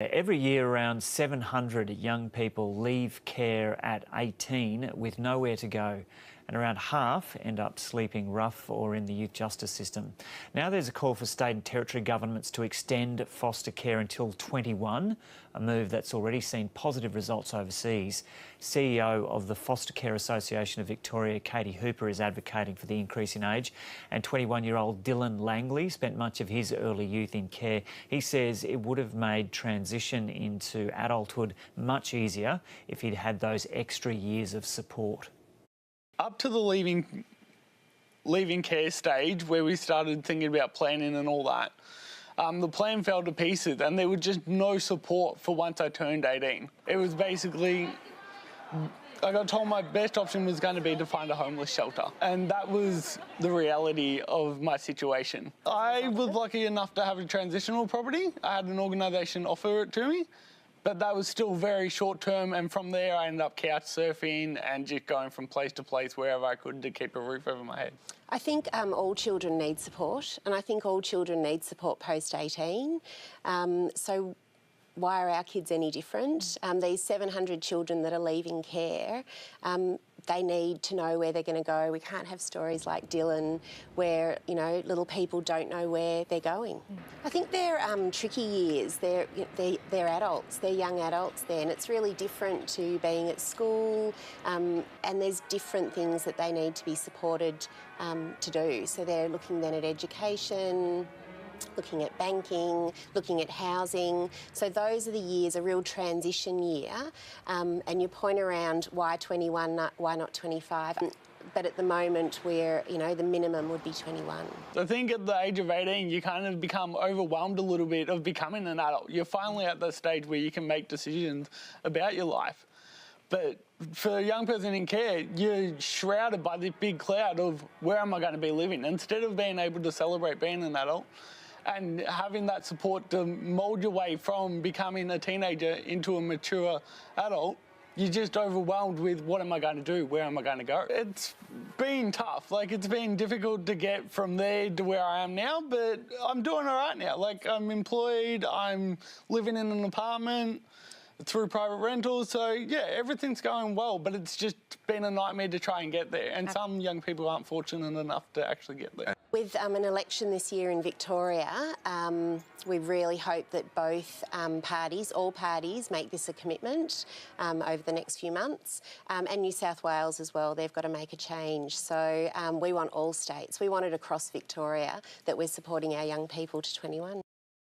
Every year, around 700 young people leave care at 18 with nowhere to go, and around half end up sleeping rough or in the youth justice system. Now there's a call for state and territory governments to extend foster care until 21, a move that's already seen positive results overseas. CEO of the Foster Care Association of Victoria, Katie Hooper, is advocating for the increase in age, and 21-year-old Dylan Langley spent much of his early youth in care. He says it would have made transition into adulthood much easier if he'd had those extra years of support. Up to the leaving care stage, where we started thinking about planning and all that, the plan fell to pieces and there was just no support for once I turned 18. It was basically, I got told my best option was going to be to find a homeless shelter, and that was the reality of my situation. I was lucky enough to have a transitional property. I had an organisation offer it to me, but that was still very short term, and from there I ended up couch surfing and just going from place to place wherever I could to keep a roof over my head. I think all children need support, and I think all children need support post-18. So why are our kids any different? These 700 children that are leaving care, they need to know where they're going to go. We can't have stories like Dylan where, you know, little people don't know where they're going. I think they're tricky years. They're adults, they're young adults then. And it's really different to being at school, and there's different things that they need to be supported to do. So they're looking then at education, looking at banking, looking at housing. So those are the years, a real transition year. And your point around why 21, why not 25? But at the moment where, you know, the minimum would be 21. I think at the age of 18, you kind of become overwhelmed a little bit of becoming an adult. You're finally at the stage where you can make decisions about your life. But for a young person in care, you're shrouded by this big cloud of where am I going to be living? Instead of being able to celebrate being an adult and having that support to mould your way from becoming a teenager into a mature adult, you're just overwhelmed with what am I going to do? Where am I going to go? It's been tough. Like, it's been difficult to get from there to where I am now, but I'm doing all right now. Like, I'm employed, I'm living in an apartment through private rentals. So yeah, everything's going well, but it's just been a nightmare to try and get there. And some young people aren't fortunate enough to actually get there. With an election this year in Victoria, we really hope that both parties, all parties, make this a commitment over the next few months. And New South Wales as well, they've got to make a change. So we want all states, we want it across Victoria, that we're supporting our young people to 21.